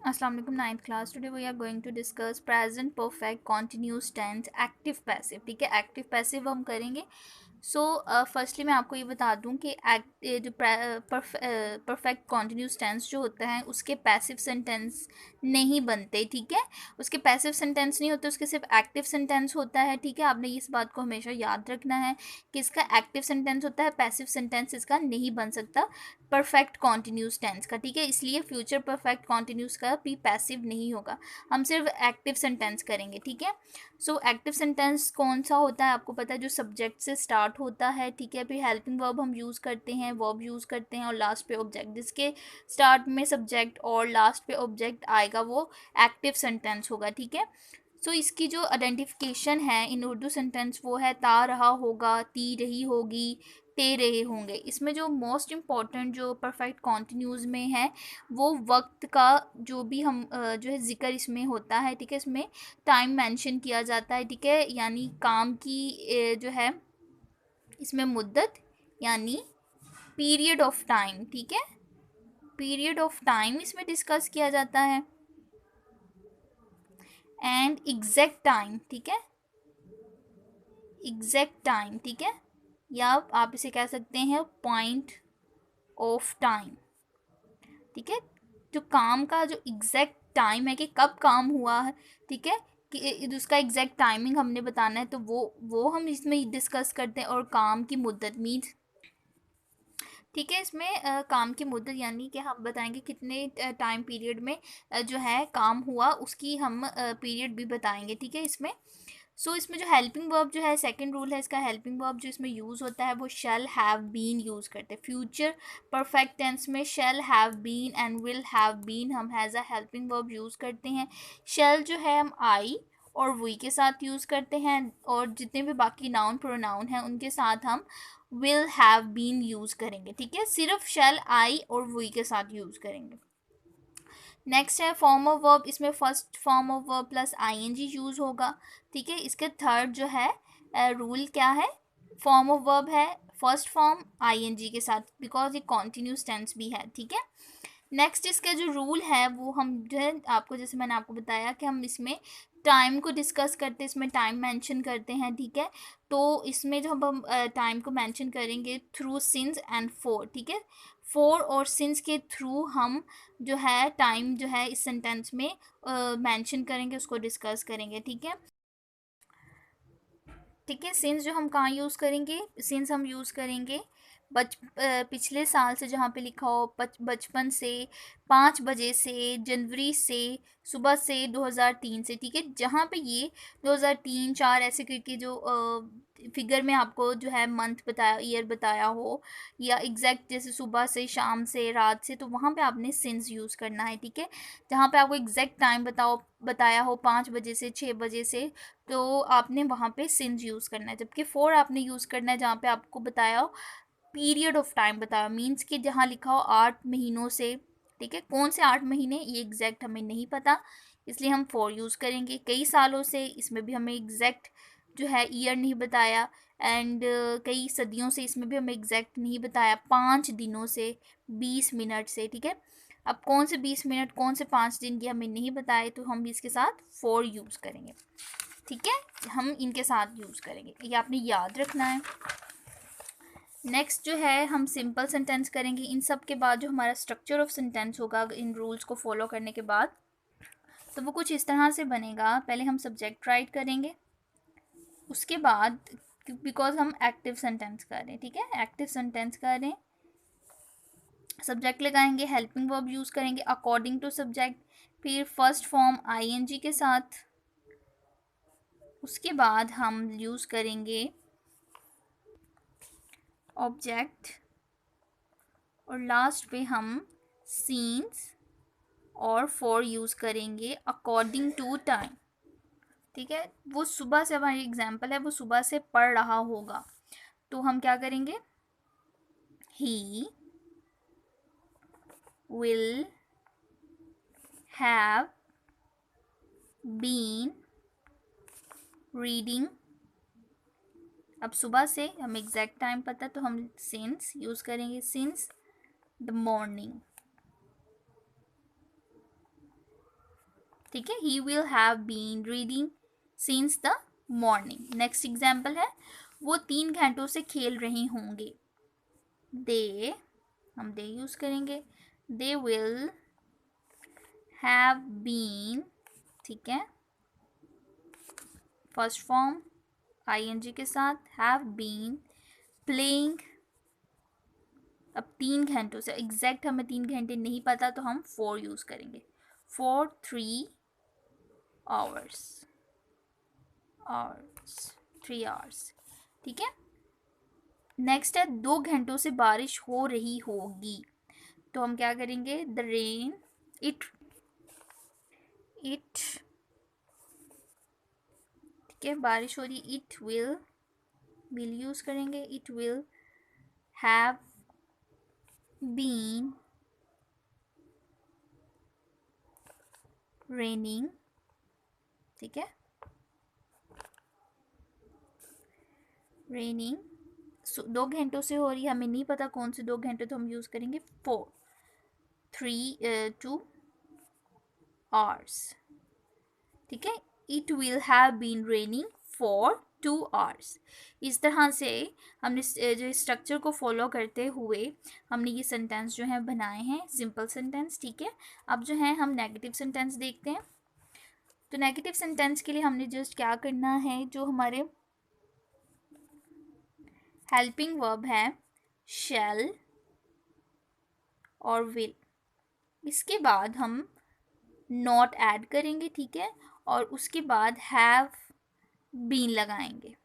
अस्सलाम वालेकुम ninth class. Today we are going to discuss present perfect continuous tense active passive. ठीक है, active passive हम करेंगे। सो फर्स्टली मैं आपको ये बता दूं कि जो परफेक्ट कॉन्टिन्यूस टेंस जो होता है उसके पैसिव सेंटेंस नहीं बनते। ठीक है, उसके पैसिव सेंटेंस नहीं होते, उसके सिर्फ एक्टिव सेंटेंस होता है। ठीक है, आपने इस बात को हमेशा याद रखना है कि इसका एक्टिव सेंटेंस होता है, पैसिव सेंटेंस इसका नहीं बन सकता परफेक्ट कॉन्टिन्यूस टेंस का। ठीक है, इसलिए फ्यूचर परफेक्ट कॉन्टिन्यूस का भी पैसिव नहीं होगा, हम सिर्फ एक्टिव सेंटेंस करेंगे। ठीक है, सो एक्टिव सेंटेंस कौन सा होता है आपको पता है, जो सब्जेक्ट से स्टार्ट होता है। ठीक है, फिर हेल्पिंग वर्ब हम यूज़ करते हैं, वर्ब यूज़ करते हैं और लास्ट पे ऑब्जेक्ट, जिसके स्टार्ट में सब्जेक्ट और लास्ट पे ऑब्जेक्ट आएगा वो एक्टिव सेंटेंस होगा। ठीक है, सो इसकी जो आइडेंटिफिकेशन है इन उर्दू सेंटेंस वो है ता रहा होगा, ती रही होगी, ते रहे होंगे। इसमें जो मोस्ट इम्पॉर्टेंट जो परफेक्ट कॉन्टिन्यूज में है वो वक्त का जो भी हम जो है ज़िक्र इसमें होता है। ठीक है, इसमें टाइम मेंशन किया जाता है। ठीक है, यानी काम की जो है इसमें मुद्दत यानी पीरियड ऑफ टाइम। ठीक है, पीरियड ऑफ टाइम इसमें डिस्कस किया जाता है एंड एग्जैक्ट टाइम। ठीक है, एग्जैक्ट टाइम। ठीक है, या आप इसे कह सकते हैं पॉइंट ऑफ टाइम। ठीक है, जो काम का जो एग्जैक्ट टाइम है कि कब काम हुआ है। ठीक है, कि उसका एग्जैक्ट टाइमिंग हमने बताना है, तो वो हम इसमें डिस्कस करते हैं। और काम की मुद्दत मीन्स, ठीक है, इसमें काम की मुद्दत यानी कि हम बताएंगे कितने टाइम पीरियड में जो है काम हुआ, उसकी हम पीरियड भी बताएंगे। ठीक है, इसमें इसमें जो हेल्पिंग वर्ब जो है, सेकंड रूल है इसका, हेल्पिंग वर्ब जो इसमें यूज़ होता है वो शैल हैव बीन यूज़ करते हैं। फ्यूचर परफेक्ट टेंस में shall have been and will have been हम has a helping verb use करते हैं। शैल जो है हम आई और वी के साथ यूज़ करते हैं, और जितने भी बाकी नाउन प्रोनाउन हैं उनके साथ हम विल हैव बीन यूज़ करेंगे। ठीक है, सिर्फ शैल आई और वी के साथ यूज़ करेंगे। नेक्स्ट है फॉर्म ऑफ वर्ब, इसमें first form of verb plus ING use होगा। ठीक है, इसके थर्ड जो है रूल क्या है, फॉर्म ऑफ वर्ब है फर्स्ट फॉर्म आईएनजी के साथ, बिकॉज ये कॉन्टिन्यूस टेंस भी है। ठीक है, नेक्स्ट इसका जो रूल है वो हम जो है आपको, जैसे मैंने आपको बताया कि हम इसमें टाइम को डिस्कस करते हैं, इसमें टाइम मेंशन करते हैं। ठीक है, तो इसमें जो हम टाइम को मेंशन करेंगे थ्रू सिंस एंड फोर। ठीक है, फोर और सिंस के थ्रू हम जो है टाइम जो है इस सेंटेंस में मेंशन करेंगे, उसको डिस्कस करेंगे। ठीक है, ठीक है, सिंस जो हम कहाँ यूज़ करेंगे, सिंस हम यूज़ करेंगे पिछले साल से, जहाँ पे लिखा हो बचपन से, 5 बजे से, जनवरी से, सुबह से, 2003 से। ठीक है, जहाँ पे ये 2003 4 ऐसे करके जो फिगर में आपको जो है मंथ बताया, ईयर बताया हो, या एग्जैक्ट जैसे सुबह से, शाम से, रात से, तो वहाँ पे आपने सिंस यूज़ करना है। ठीक है, जहाँ पे आपको एग्जैक्ट टाइम बताया हो 5 बजे से 6 बजे से, तो आपने वहाँ पे सिंस यूज़ करना है। जबकि फोर आपने यूज़ करना है जहाँ पे आपको बताया हो पीरियड ऑफ टाइम बताया, मीन्स कि जहाँ लिखा हो 8 महीनों से। ठीक है, कौन से 8 महीने ये एग्जैक्ट हमें नहीं पता, इसलिए हम फोर यूज़ करेंगे। कई सालों से, इसमें भी हमें एग्जैक्ट जो है ईयर नहीं बताया। एंड कई सदियों से, इसमें भी हमें एग्जैक्ट नहीं बताया। 5 दिनों से, 20 मिनट से। ठीक है, अब कौन से 20 मिनट, कौन से 5 दिन की हमें नहीं बताए, तो हम इसके साथ फोर यूज़ करेंगे। ठीक है, हम इनके साथ यूज़ करेंगे, ये आपने याद रखना है। नेक्स्ट जो है हम सिंपल सेंटेंस करेंगे। इन सब के बाद जो हमारा स्ट्रक्चर ऑफ सेंटेंस होगा इन रूल्स को फॉलो करने के बाद, तो वो कुछ इस तरह से बनेगा। पहले हम सब्जेक्ट राइट करेंगे, उसके बाद बिकॉज हम एक्टिव सेंटेंस कर रहे हैं, ठीक है, एक्टिव सेंटेंस कर रहे हैं, सब्जेक्ट लगाएंगे, हेल्पिंग वर्ब यूज़ करेंगे अकॉर्डिंग टू सब्जेक्ट, फिर फर्स्ट फॉर्म आईएनजी के साथ, उसके बाद हम यूज़ करेंगे ऑब्जेक्ट, और लास्ट पे हम सीन्स और फॉर यूज़ करेंगे अकॉर्डिंग टू टाइम। ठीक है, वो सुबह से, हमारी एग्जाम्पल है वो सुबह से पढ़ रहा होगा, तो हम क्या करेंगे, he will have been reading. अब सुबह से हमें एग्जैक्ट टाइम पता है, तो हम सिंस यूज़ करेंगे, सिंस द मॉर्निंग। ठीक है, he will have been reading since the morning. Next example है, वो 3 घंटों से खेल रहे होंगे। दे, हम दे यूज करेंगे, दे विल हैव बीन, ठीक है, फर्स्ट फॉर्म आईएनजी के साथ, हैव बीन प्लेइंग। अब 3 घंटों से एग्जैक्ट हमें 3 घंटे नहीं पता तो हम 4 यूज करेंगे, फॉर 3 आवर्स, 3 आवर्स, ठीक है। नेक्स्ट है, 2 घंटों से बारिश हो रही होगी, तो हम क्या करेंगे, द रेन, इट, ठीक है, बारिश हो रही, इट विल यूज करेंगे, it will have been raining, ठीक है, रेनिंग 2 घंटों से हो रही है, हमें नहीं पता कौन से 2 घंटे, तो हम यूज करेंगे 2 आवर्स, ठीक है। It will have been raining for 2 hours. इस तरह से हमने जो स्ट्रक्चर को फॉलो करते हुए हमने ये सेंटेंस जो है बनाए हैं, सिंपल सेंटेंस, ठीक है। अब जो है हम नेगेटिव सेंटेंस देखते हैं। तो नेगेटिव सेंटेंस के लिए हमने जस्ट क्या करना है, जो हमारे हेल्पिंग वर्ब है शैल और विल, इसके बाद हम नॉट ऐड करेंगे, ठीक है, और उसके बाद हैव बीन लगाएंगे,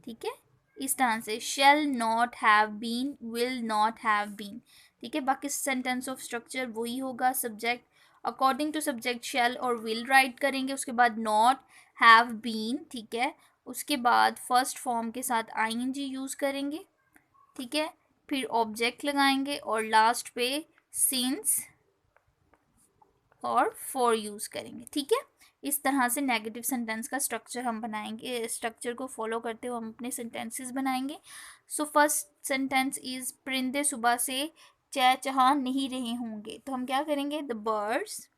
ठीक है। इस तरह से shall not have been, will not have been, ठीक है। बाकी सेंटेंस ऑफ स्ट्रक्चर वही होगा, subject according to subject shall और विल राइट करेंगे, उसके बाद नॉट हैव बीन, ठीक है, उसके बाद फर्स्ट फॉर्म के साथ आईएनजी यूज करेंगे, ठीक है, फिर ऑब्जेक्ट लगाएंगे और लास्ट पे सिंस और फॉर यूज करेंगे, ठीक है। इस तरह से नेगेटिव सेंटेंस का स्ट्रक्चर हम बनाएंगे, स्ट्रक्चर को फॉलो करते हुए हम अपने सेंटेंसेस बनाएंगे। सो फर्स्ट सेंटेंस इज, परिंदे सुबह से चहचहा नहीं रहे होंगे, तो हम क्या करेंगे, the birds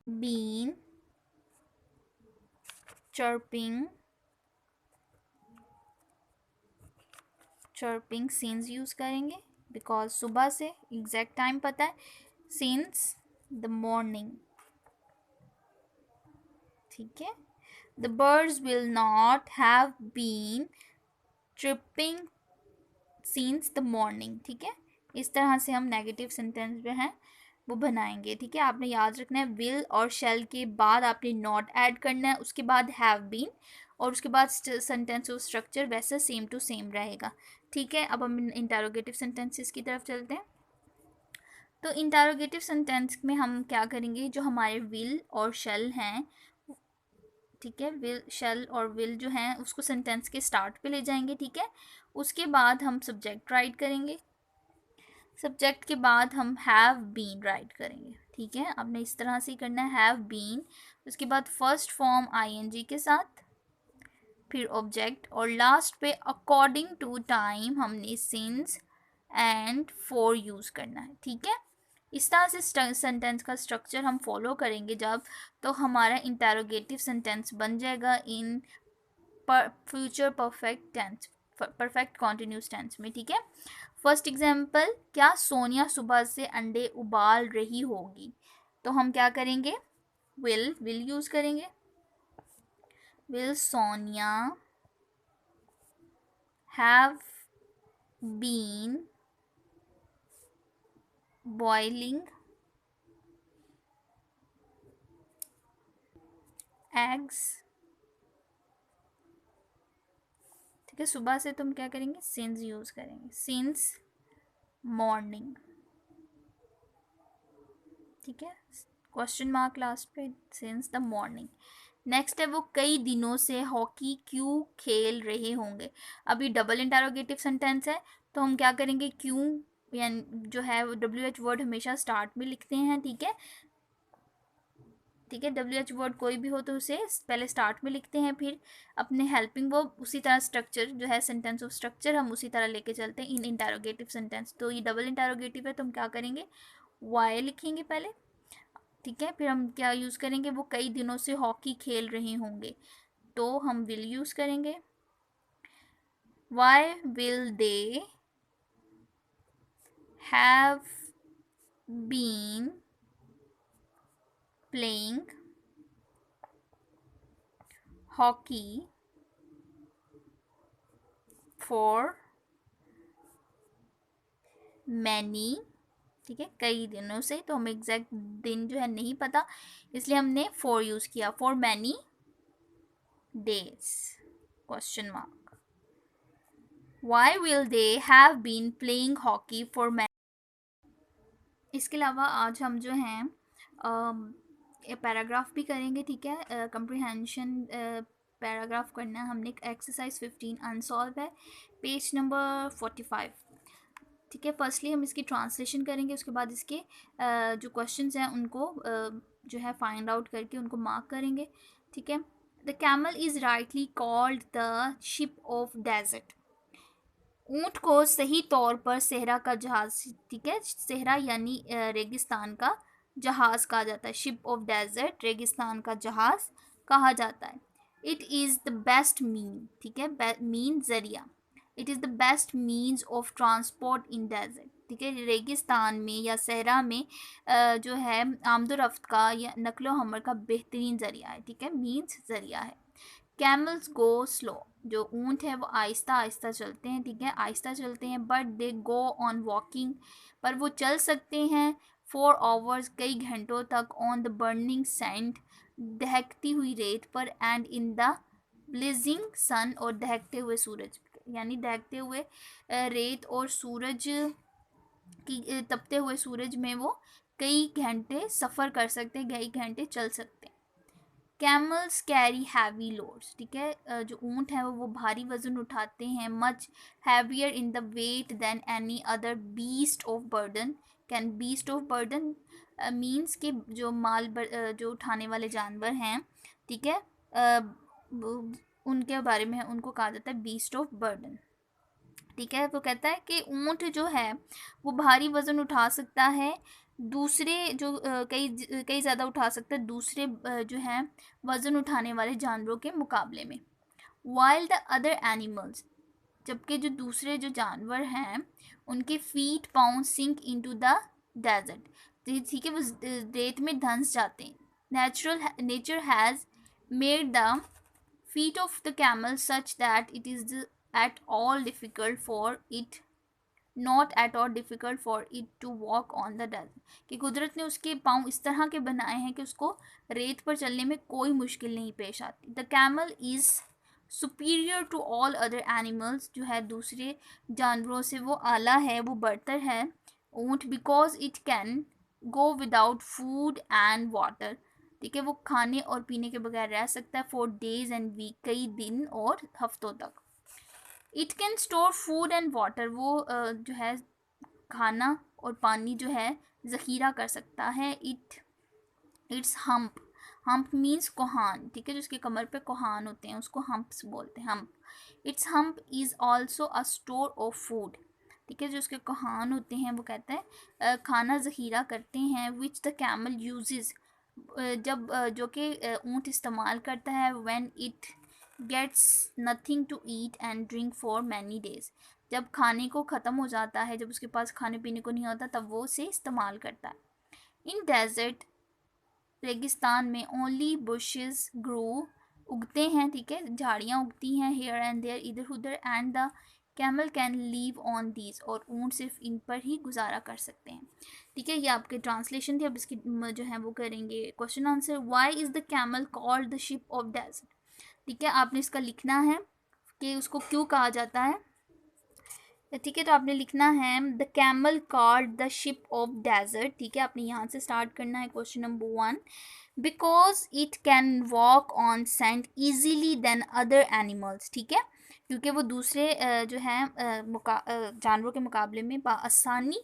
been chirping since use करेंगे, बिकॉज सुबह से एग्जैक्ट टाइम पता है, सिंस द मॉर्निंग, ठीक है। The birds will not have been tripping since the morning, ठीक है। इस तरह से हम नेगेटिव सेंटेंस जो हैं वो बनाएंगे, ठीक है। आपने याद रखना है, विल और शैल के बाद आपने नॉट ऐड करना है, उसके बाद हैव बीन, और उसके बाद सेंटेंस ऑफ स्ट्रक्चर वैसे सेम टू सेम रहेगा, ठीक है। अब हम इंटरोगेटिव सेंटेंसेस की तरफ चलते हैं। तो इंटरोगेटिव सेंटेंस में हम क्या करेंगे, जो हमारे विल और शैल हैं, ठीक है, विल, शैल और विल जो हैं उसको सेंटेंस के स्टार्ट पे ले जाएंगे, ठीक है। उसके बाद हम सब्जेक्ट राइट करेंगे, सब्जेक्ट के बाद हम हैव बीन राइट करेंगे, ठीक है। आपने इस तरह से करना है, हैव बीन, उसके बाद फर्स्ट फॉर्म आईएनजी के साथ, फिर ऑब्जेक्ट, और लास्ट पे अकॉर्डिंग टू टाइम हमने सिंस एंड फॉर यूज करना है, ठीक है। इस तरह से सेंटेंस का स्ट्रक्चर हम फॉलो करेंगे जब, तो हमारा इंटरोगेटिव सेंटेंस बन जाएगा in future perfect tense, perfect continuous tense में, ठीक है। फर्स्ट एग्जाम्पल, क्या सोनिया सुबह से अंडे उबाल रही होगी, तो हम क्या करेंगे, विल यूज करेंगे, will Sonia have been boiling eggs, ठीक है। सुबह से तुम क्या करेंगे, सिंस यूज करेंगे, सिंस मॉर्निंग, ठीक है, क्वेश्चन मार्क लास्ट पे, सिंस द मॉर्निंग। नेक्स्ट है, वो कई दिनों से हॉकी क्यों खेल रहे होंगे। अभी डबल इंटरोगेटिव सेंटेंस है, तो हम क्या करेंगे, क्यों यानी जो है वो WH वर्ड हमेशा स्टार्ट में लिखते हैं, ठीक है, ठीक है, WH वर्ड कोई भी हो तो उसे पहले स्टार्ट में लिखते हैं, फिर अपने हेल्पिंग वर्ब उसी तरह स्ट्रक्चर जो है सेंटेंस ऑफ स्ट्रक्चर हम उसी तरह लेके चलते हैं इन इंटेरोगेटिव सेंटेंस। तो ये डबल इंटेरोगेटिव है तो हम क्या करेंगे, वाई लिखेंगे पहले, ठीक है। फिर हम क्या यूज़ करेंगे, वो कई दिनों से हॉकी खेल रहे होंगे, तो हम विल यूज़ करेंगे। Why will they have been playing hockey for many, ठीक है, कई दिनों से। तो हमें एग्जैक्ट दिन जो है नहीं पता, इसलिए हमने फॉर यूज़ किया, for many days question mark. Why will they have been playing hockey for many. इसके अलावा आज हम जो हैं पैराग्राफ भी करेंगे, ठीक है, कंप्रीहेंशन पैराग्राफ करना है हमने। एक्सरसाइज 15 अनसॉल्व है, पेज नंबर 45, ठीक है। फर्स्टली हम इसकी ट्रांसलेशन करेंगे, उसके बाद इसके जो क्वेश्चंस हैं उनको जो है फाइंड आउट करके उनको मार्क करेंगे, ठीक है। The camel is rightly called the ship of desert. ऊँट को सही तौर पर सेहरा का जहाज़, ठीक है, सेहरा यानी रेगिस्तान का जहाज़ कहा जाता है। शिप ऑफ डेजर्ट रेगिस्तान का जहाज़ कहा जाता है। It is the best mean, ठीक है, मीन ज़रिया। It is the best means of transport in desert, ठीक है, रेगिस्तान में या सहरा में जो है आमदोरफ्त का या नकलो हमल का बेहतरीन ज़रिया है, ठीक है, मीन्स ज़रिया है। कैमल्स गो स्लो, जो ऊँट है वो आहिस्ता आहिस्ता चलते हैं, ठीक है, आहिस्ता चलते हैं। But they go on walking, पर वो चल सकते हैं 4 आवर्स, कई घंटों तक, ऑन द बर्निंग सैंड, दहकती हुई रेत पर, एंड इन द ब्लिजिंग सन, और दहकते हुए सूरज, यानी दहकते हुए रेत और सूरज की तपते हुए सूरज में वो कई घंटे सफ़र कर सकते हैं, कई घंटे चल सकते हैं। कैमल्स कैरी हैवी लोड्स, ठीक है, जो ऊँट है वो भारी वजन उठाते हैं। Much heavier in the weight than any other beast of burden. Can beast of burden means के जो जो उठाने वाले जानवर हैं, ठीक है, उनके बारे में उनको कहा जाता है बीस्ट ऑफ बर्डन, ठीक है। तो कहता है कि ऊँट जो है वो भारी वज़न उठा सकता है, दूसरे जो कई ज़्यादा उठा सकता है दूसरे जो हैं वज़न उठाने वाले जानवरों के मुकाबले में। वाइल द अदर एनिमल्स, जबकि जो दूसरे जो जानवर हैं उनके feet pound sink into the desert, ठीक है, वो रेत में धंस जाते हैं। Nature has made the feet of the camel such that it is at all difficult for it not at all difficult for it to walk on the desert, कि कुदरत ने उसके पाँव इस तरह के बनाए हैं कि उसको रेत पर चलने में कोई मुश्किल नहीं पेश आती। The camel is superior to all other animals, जो है दूसरे जानवरों से वो आला है, वो बढ़तर है ऊँट, because it can go without food and water, ठीक है, वो खाने और पीने के बगैर रह सकता है फॉर डेज एंड वीक, कई दिन और हफ्तों तक। It can store food and water, वो जो है खाना और पानी जो है ज़ख़ीरा कर सकता है। इट्स हम्प मीन्स कोहान, ठीक है, जिसके कमर पे कोहान होते हैं उसको हम्प्स बोलते हैं, hump. It's hump is also a store of food, ठीक है, जो उसके कोहान होते हैं वो कहते हैं खाना ज़ख़ीरा करते हैं। विच द कैमल यूजेस, जब जो कि ऊँट इस्तेमाल करता है। When it gets nothing to eat and drink for many days, जब खाने को ख़त्म हो जाता है, जब उसके पास खाने पीने को नहीं होता, तब वो उसे इस्तेमाल करता है। इन डेजर्ट, रेगिस्तान में, ओनली बुशेस ग्रो, उगते हैं, ठीक है, झाड़ियाँ उगती हैं, हेयर एंड देयर, इधर उधर, and the camel can live on these, और ऊँट सिर्फ इन पर ही गुजारा कर सकते हैं, ठीक है। ये आपके ट्रांसलेशन थी। अब इसकी जो है वो करेंगे question answer. Why is the camel called the ship of desert, ठीक है, आपने इसका लिखना है कि उसको क्यों कहा जाता है, ठीक है। तो आपने लिखना है the camel called the ship of desert, ठीक है, आपने यहाँ से स्टार्ट करना है question number 1। Because it can walk on sand easily than other animals, ठीक है, क्योंकि वो दूसरे जो है जानवरों के मुकाबले में आसानी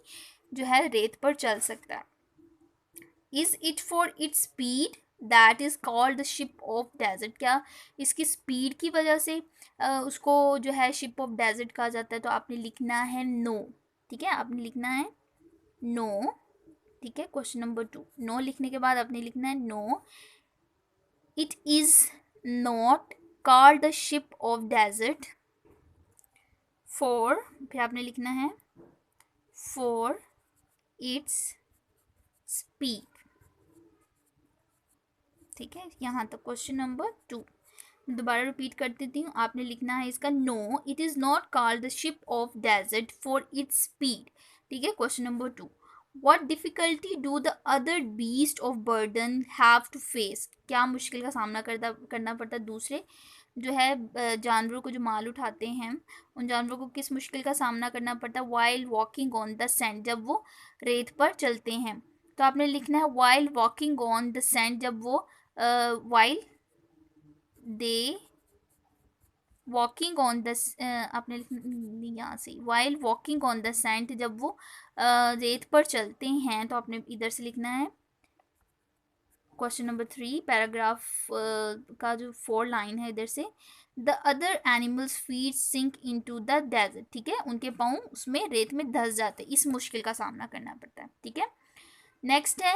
जो है रेत पर चल सकता है। Is it for its speed, that is called the ship of desert. क्या इसकी स्पीड की वजह से उसको जो है शिप ऑफ डेजर्ट कहा जाता है? तो आपने लिखना है नो। ठीक है, आपने लिखना है नो। ठीक है, क्वेश्चन नंबर 2, नो लिखने के बाद आपने लिखना है no, it is not called the ship of desert for, फिर आपने लिखना है फॉर इट्स स्पीड। ठीक है, यहाँ तक क्वेश्चन नंबर 2। दोबारा रिपीट कर देती हूँ, आपने लिखना है इसका no, it is not called the ship of desert for its speed. ठीक है, question number 2, what difficulty do the other beast of burden have to face? क्या मुश्किल का सामना करना पड़ता है दूसरे जो है जानवरों को जो माल उठाते हैं, उन जानवरों को किस मुश्किल का सामना करना पड़ता है while walking on the sand, जब वो रेत पर चलते हैं? तो आपने लिखना है while walking on the sand, जब वो while they walking on the, आपने यहाँ से while walking on the sand, जब वो रेत पर चलते हैं, तो आपने इधर से लिखना है क्वेश्चन नंबर 3 पैराग्राफ का जो 4 लाइन है इधर से, the other animals feet sink into the desert. ठीक है, उनके पाँव उसमें रेत में धंस जाते हैं, इस मुश्किल का सामना करना पड़ता है। ठीक है, नेक्स्ट है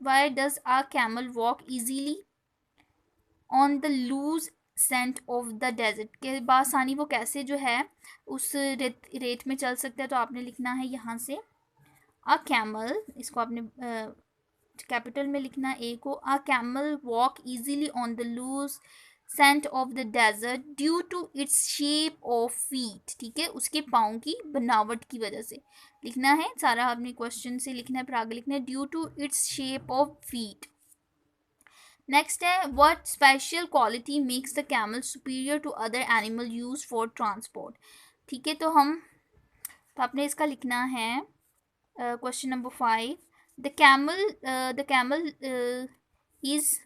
why does a camel walk easily on the loose sand of the desert? के बासानी वो कैसे जो है उस रेत में चल सकते हैं? तो आपने लिखना है यहाँ से अ कैमल, इसको आपने कैपिटल में लिखना ए को, a camel walk easily on the loose sand of the desert due to its shape of feet. ठीक है, उसके पाँव की बनावट की वजह से लिखना है सारा, आपने क्वेश्चन से लिखना है, फिर आगे लिखना है due to its shape of feet. Next है what special quality makes the camel superior to other animal use for transport? ठीक है, तो आपने इसका लिखना है question number 5, the camel is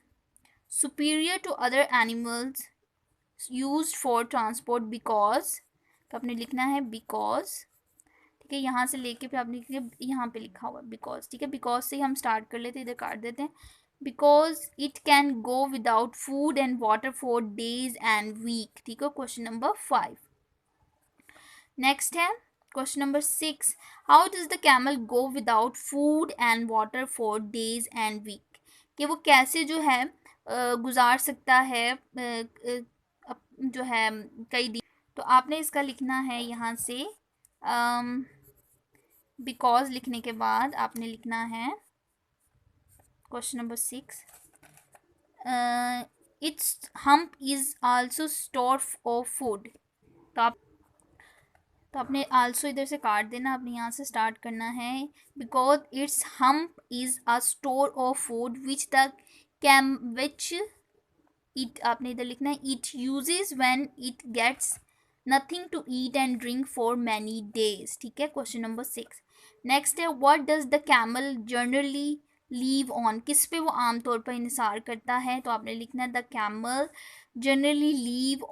superior to other animals use for transport because, तो आपने लिखना है बिकॉज। ठीक है, यहाँ से लेके फिर आपने यहाँ पे लिखा हुआ बिकॉज। ठीक है, बिकॉज से ही हम स्टार्ट कर लेते हैं, इधर काट देते हैं, because it can go without food and water for days and week. ठीक है, क्वेश्चन नंबर 5। नेक्स्ट है question number 6, how does the camel go without food and water for days and week? कि वो कैसे जो है गुजार सकता है जो है कई दिन? तो आपने इसका लिखना है यहाँ से बिकॉज लिखने के बाद आपने लिखना है question number 6, it's hump is also store of food. तो आपने आल्सो इधर से काट देना, आपने यहाँ से स्टार्ट करना है, because its hump is a store of food which it, आपने इधर लिखना है it uses when it gets nothing to eat and drink for many days. ठीक है, क्वेश्चन नंबर 6। नेक्स्ट है what does the camel generally live on? किस पे वो आमतौर पर इंसार करता है? तो आपने लिखना है the camel generally live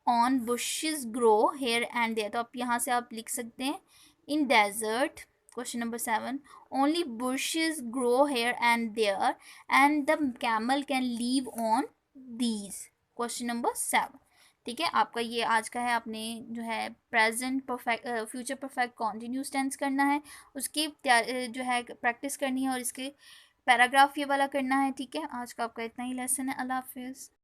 on bushes grow here and there. तो आप यहाँ से आप लिख सकते हैं in desert, question number 7, only bushes grow here and there and the camel can live on these, question number 7। ठीक है, आपका ये आज का है, आपने जो है present perfect future perfect continuous tense करना है, उसकी जो है प्रैक्टिस करनी है, और इसके पैराग्राफ ये वाला करना है। ठीक है, आज का आपका इतना ही लेसन है। अल्लाह हाफिज़।